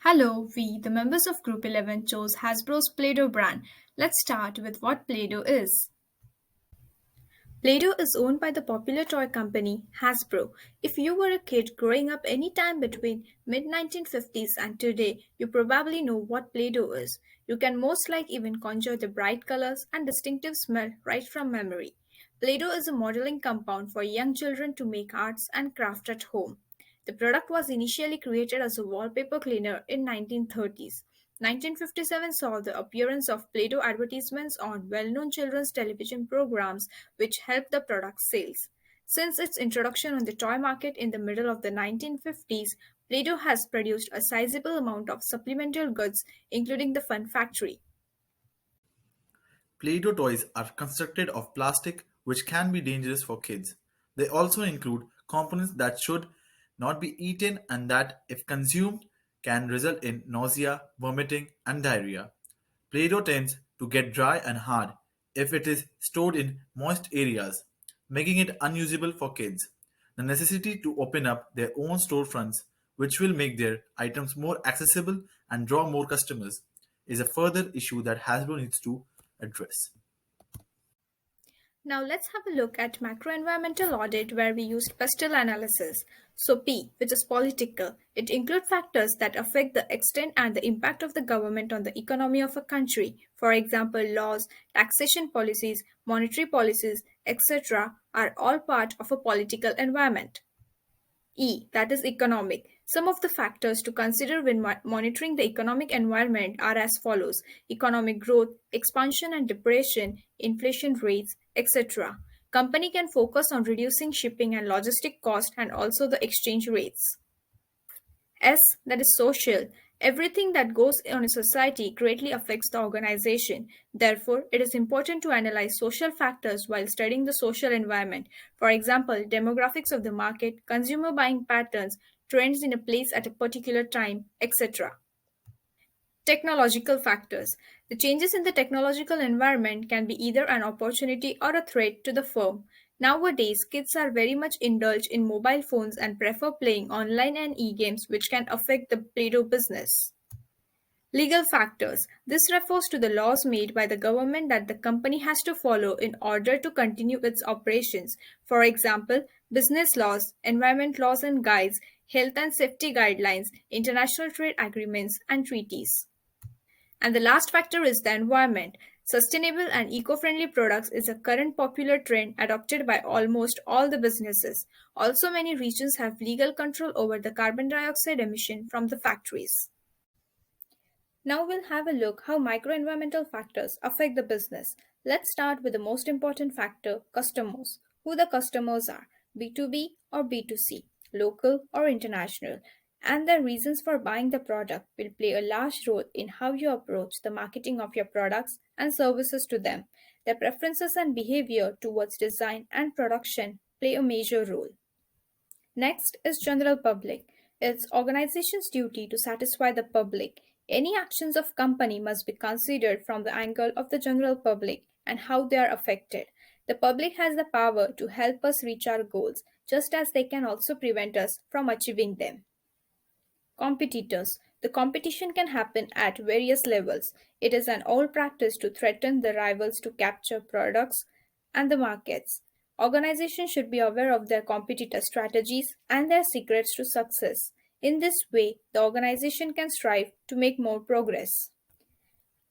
Hello, we, the members of Group 11, chose Hasbro's Play-Doh brand. Let's start with what Play-Doh is. Play-Doh is owned by the popular toy company Hasbro. If you were a kid growing up any time between mid-1950s and today, you probably know what Play-Doh is. You can most like even conjure the bright colors and distinctive smell right from memory. Play-Doh is a modeling compound for young children to make arts and craft at home. The product was initially created as a wallpaper cleaner in 1930s. 1957 saw the appearance of Play-Doh advertisements on well-known children's television programs which helped the product's sales. Since its introduction on the toy market in the middle of the 1950s, Play-Doh has produced a sizable amount of supplemental goods including the Fun Factory. Play-Doh toys are constructed of plastic which can be dangerous for kids. They also include components that should not be eaten and that, if consumed, can result in nausea, vomiting, and diarrhea. Play-Doh tends to get dry and hard if it is stored in moist areas, making it unusable for kids. The necessity to open up their own storefronts, which will make their items more accessible and draw more customers, is a further issue that Hasbro needs to address. Now let's have a look at macro-environmental audit where we used pestle analysis. So P, which is political, it includes factors that affect the extent and the impact of the government on the economy of a country. For example, laws, taxation policies, monetary policies, etc. are all part of a political environment. E, that is economic. Some of the factors to consider when monitoring the economic environment are as follows: economic growth, expansion and depression, inflation rates, etc. Company can focus on reducing shipping and logistic cost and also the exchange rates. S, that is social. Everything that goes on in society greatly affects the organization. Therefore, it is important to analyze social factors while studying the social environment. For example, demographics of the market, consumer buying patterns, trends in a place at a particular time, etc. Technological factors. The changes in the technological environment can be either an opportunity or a threat to the firm. Nowadays, kids are very much indulged in mobile phones and prefer playing online and e-games, which can affect the Play-Doh business. Legal factors. This refers to the laws made by the government that the company has to follow in order to continue its operations. For example, business laws, environment laws and guides, health and safety guidelines, international trade agreements, and treaties. And the last factor is the environment. Sustainable and eco-friendly products is a current popular trend adopted by almost all the businesses. Also, many regions have legal control over the carbon dioxide emission from the factories. Now we'll have a look how microenvironmental factors affect the business. Let's start with the most important factor, customers. Who the customers are, B2B or B2C, local or international, and their reasons for buying the product will play a large role in how you approach the marketing of your products and services to them. Their preferences and behavior towards design and production play a major role. Next is general public. It's organization's duty to satisfy the public. Any actions of company must be considered from the angle of the general public and how they are affected. The public has the power to help us reach our goals, just as they can also prevent us from achieving them. Competitors. The competition can happen at various levels. It is an old practice to threaten the rivals to capture products and the markets. Organizations should be aware of their competitor strategies and their secrets to success. In this way, the organization can strive to make more progress.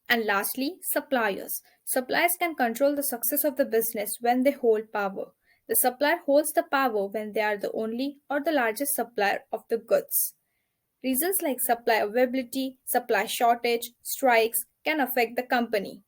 And lastly, suppliers. Suppliers can control the success of the business when they hold power. The supplier holds the power when they are the only or the largest supplier of the goods. Reasons like supply availability, supply shortage, strikes can affect the company.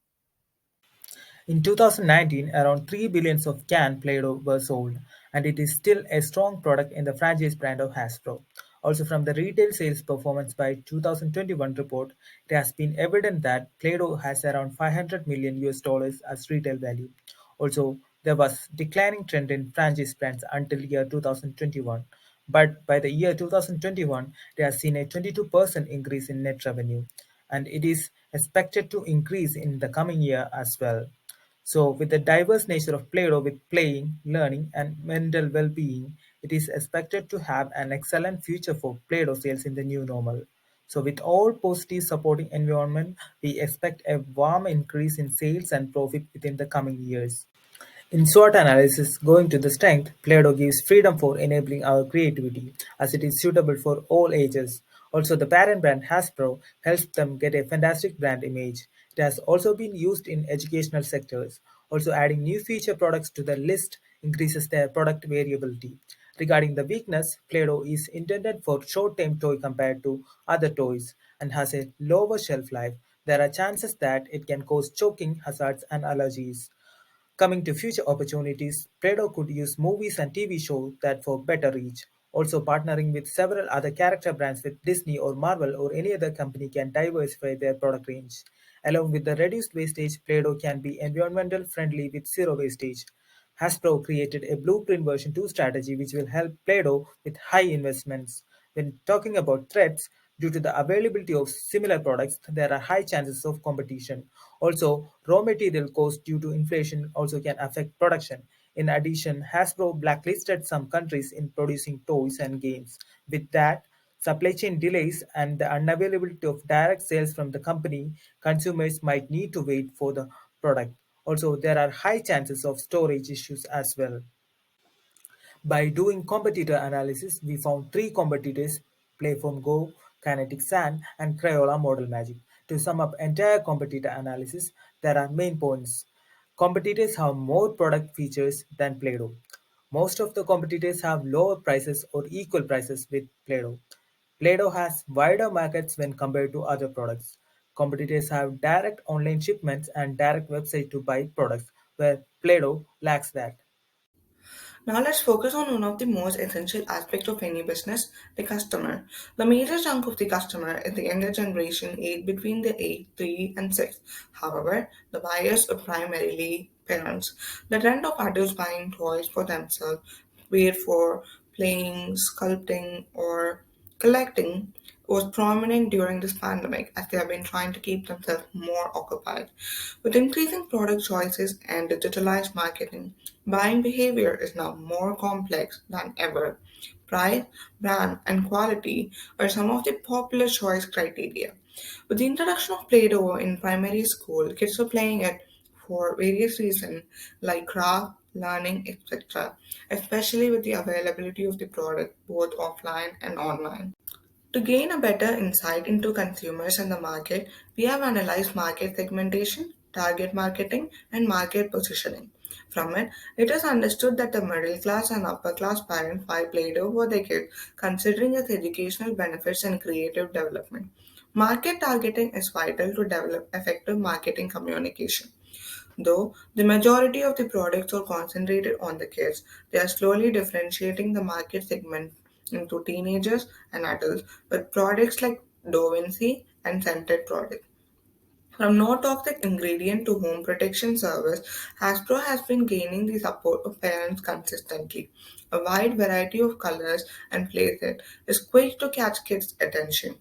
In 2019, around 3 billions of canned Play-Doh were sold, and it is still a strong product in the franchise brand of Hasbro. Also, from the retail sales performance by 2021 report, it has been evident that Play-Doh has around 500 million US dollars as retail value. Also, there was declining trend in franchise brands until year 2021, but by the year 2021, they have seen a 22% increase in net revenue, and it is expected to increase in the coming year as well. So, with the diverse nature of Play-Doh with playing, learning, and mental well-being, it is expected to have an excellent future for Play-Doh sales in the new normal. So with all positive supporting environment, we expect a warm increase in sales and profit within the coming years. In SWOT analysis, going to the strength, Play-Doh gives freedom for enabling our creativity, as it is suitable for all ages. Also, the parent brand Hasbro helps them get a fantastic brand image. It has also been used in educational sectors. Also, adding new feature products to the list increases their product variability. Regarding the weakness, Play-Doh is intended for short-term toy compared to other toys and has a lower shelf life. There are chances that it can cause choking hazards and allergies. Coming to future opportunities, Play-Doh could use movies and TV shows that for better reach. Also, partnering with several other character brands with Disney or Marvel or any other company can diversify their product range. Along with the reduced wastage, Play-Doh can be environmental friendly with zero wastage. Hasbro created a Blueprint version 2 strategy which will help Play-Doh with high investments. When talking about threats, due to the availability of similar products, there are high chances of competition. Also, raw material costs due to inflation also can affect production. In addition, Hasbro blacklisted some countries in producing toys and games. With that, supply chain delays and the unavailability of direct sales from the company, consumers might need to wait for the product. Also, there are high chances of storage issues as well. By doing competitor analysis, we found three competitors: Playform Go, Kinetic Sand, and Crayola Model Magic. To sum up entire competitor analysis, there are main points. Competitors have more product features than Play-Doh. Most of the competitors have lower prices or equal prices with Play-Doh. Play-Doh has wider markets when compared to other products. Competitors have direct online shipments and direct website to buy products, where Play-Doh lacks that. Now let's focus on one of the most essential aspects of any business, the customer. The major chunk of the customer is the younger generation aged between the age 3 and 6. However, the buyers are primarily parents. The trend of adults buying toys for themselves, be it for playing, sculpting, or collecting, was prominent during this pandemic as they have been trying to keep themselves more occupied. With increasing product choices and digitalized marketing, buying behavior is now more complex than ever. Price, brand, and quality are some of the popular choice criteria. With the introduction of Play-Doh in primary school, kids are playing it for various reasons like craft, learning, etc., especially with the availability of the product both offline and online. To gain a better insight into consumers and the market, we have analyzed market segmentation, target marketing, and market positioning. From it, it is understood that the middle class and upper class parents buy Play-Doh for their kids, considering its educational benefits and creative development. Market targeting is vital to develop effective marketing communication. Though the majority of the products are concentrated on the kids, they are slowly differentiating the market segment into teenagers and adults with products like Da Vinci and scented products. From no toxic ingredient to home protection service, Hasbro has been gaining the support of parents consistently. A wide variety of colors and playset is quick to catch kids' attention.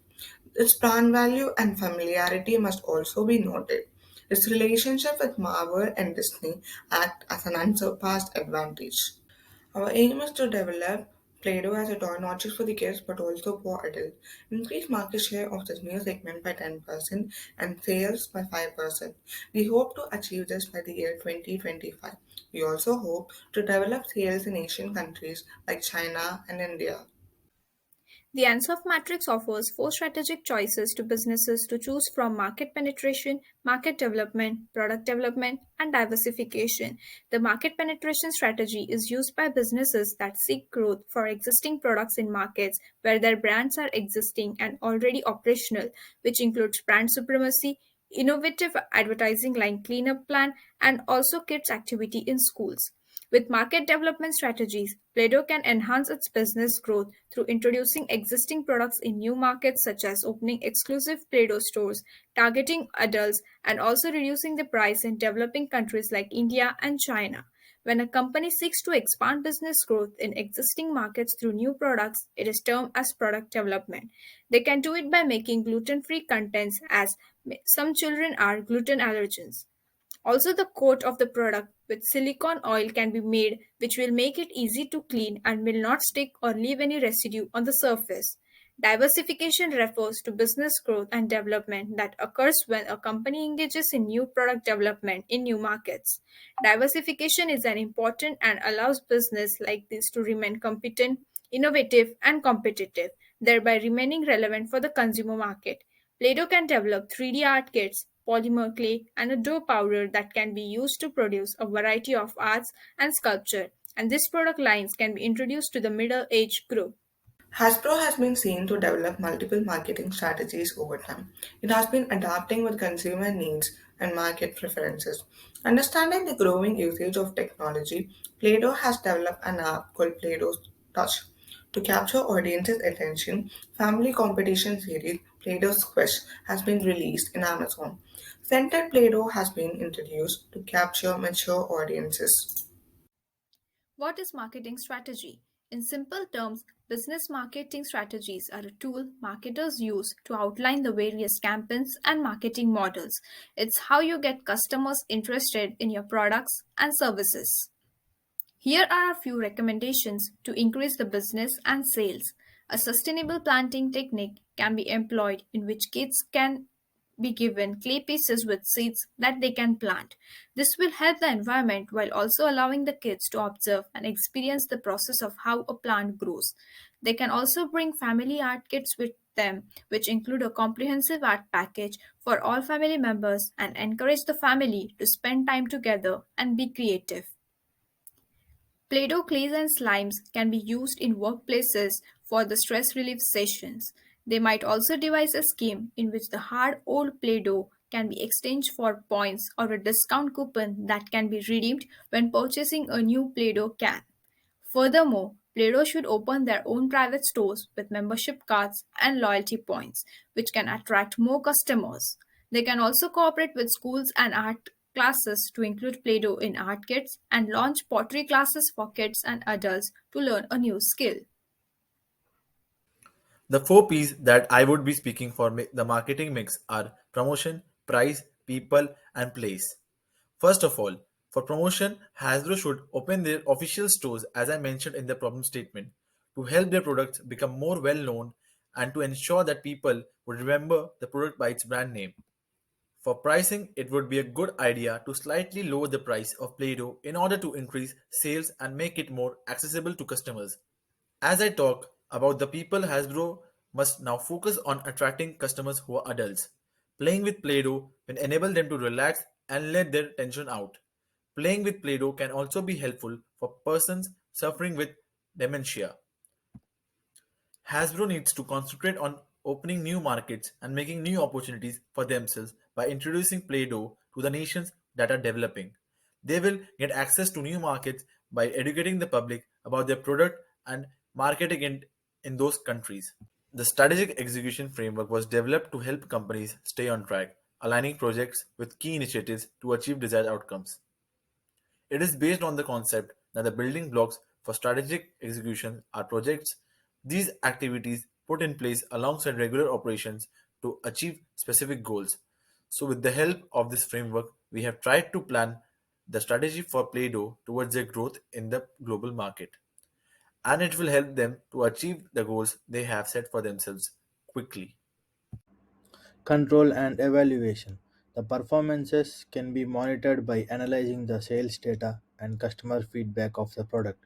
Its brand value and familiarity must also be noted. Its relationship with Marvel and Disney act as an unsurpassed advantage. Our aim is to develop Play-Doh as a toy not just for the kids but also for adults. Increase market share of this new segment by 10% and sales by 5%. We hope to achieve this by the year 2025. We also hope to develop sales in Asian countries like China and India. The ANSOF matrix offers four strategic choices to businesses to choose from: market penetration, market development, and diversification. The market penetration strategy is used by businesses that seek growth for existing products in markets where their brands are existing and already operational, which includes brand supremacy, innovative advertising like cleanup plan, and also kids activity in schools. With market development strategies, Play-Doh can enhance its business growth through introducing existing products in new markets such as opening exclusive Play-Doh stores, targeting adults, and also reducing the price in developing countries like India and China. When a company seeks to expand business growth in existing markets through new products, it is termed as product development. They can do it by making gluten-free contents as some children are gluten allergens. Also, the coat of the product with silicone oil can be made, which will make it easy to clean and will not stick or leave any residue on the surface. Diversification refers to business growth and development that occurs when a company engages in new product development in new markets. Diversification is an important and allows business like this to remain competent, innovative, and competitive, thereby remaining relevant for the consumer market. Play-Doh can develop 3D art kits, polymer clay, and a dough powder that can be used to produce a variety of arts and sculpture, and these product lines can be introduced to the middle age group. Hasbro has been seen to develop multiple marketing strategies over time. It has been adapting with consumer needs and market preferences. Understanding the growing usage of technology, Play-Doh has developed an app called Play-Doh Touch. To capture audiences' attention, family competition series Play-Doh's Quest has been released in Amazon. Scented Play-Doh has been introduced to capture mature audiences. What is marketing strategy? In simple terms, business marketing strategies are a tool marketers use to outline the various campaigns and marketing models. It's how you get customers interested in your products and services. Here are a few recommendations to increase the business and sales. A sustainable planting technique can be employed in which kids can be given clay pieces with seeds that they can plant. This will help the environment while also allowing the kids to observe and experience the process of how a plant grows. They can also bring family art kits with them, which include a comprehensive art package for all family members and encourage the family to spend time together and be creative. Play-Doh clays and slimes can be used in workplaces for the stress relief sessions. They might also devise a scheme in which the hard old Play-Doh can be exchanged for points or a discount coupon that can be redeemed when purchasing a new Play-Doh can. Furthermore, Play-Doh should open their own private stores with membership cards and loyalty points, which can attract more customers. They can also cooperate with schools and art classes to include Play-Doh in art kits and launch pottery classes for kids and adults to learn a new skill. The four P's that I would be speaking for the marketing mix are promotion, price, people, and place. First of all, for promotion, Hasbro should open their official stores as I mentioned in the problem statement to help their products become more well known and to ensure that people would remember the product by its brand name. For pricing, it would be a good idea to slightly lower the price of Play-Doh in order to increase sales and make it more accessible to customers. As I talk about the people, Hasbro must now focus on attracting customers who are adults. Playing with Play-Doh will enable them to relax and let their tension out. Playing with Play-Doh can also be helpful for persons suffering with dementia. Hasbro needs to concentrate on opening new markets and making new opportunities for themselves by introducing Play-Doh to the nations that are developing. They will get access to new markets by educating the public about their product and marketing it in those countries. The strategic execution framework was developed to help companies stay on track, aligning projects with key initiatives to achieve desired outcomes. It is based on the concept that the building blocks for strategic execution are projects. These activities put in place alongside regular operations to achieve specific goals. So, with the help of this framework, we have tried to plan the strategy for Play-Doh towards their growth in the global market, and it will help them to achieve the goals they have set for themselves quickly. Control and evaluation. The performances can be monitored by analyzing the sales data and customer feedback of the product.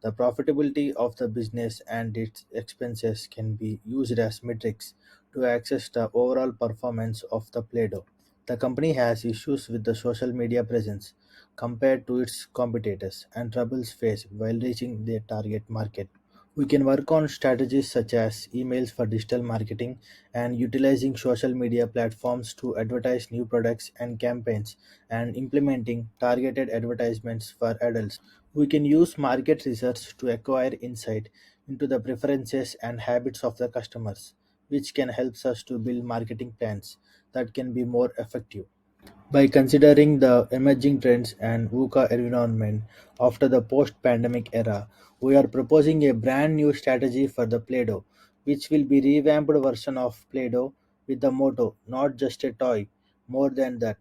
The profitability of the business and its expenses can be used as metrics to assess the overall performance of the Play-Doh. The company has issues with the social media presence compared to its competitors and troubles faced while reaching their target market. We can work on strategies such as emails for digital marketing and utilizing social media platforms to advertise new products and campaigns and implementing targeted advertisements for adults. We can use market research to acquire insight into the preferences and habits of the customers, which can help us to build marketing plans that can be more effective. By considering the emerging trends and VUCA environment after the post-pandemic era, we are proposing a brand new strategy for the Play-Doh, which will be revamped version of Play-Doh with the motto "Not just a toy, more than that."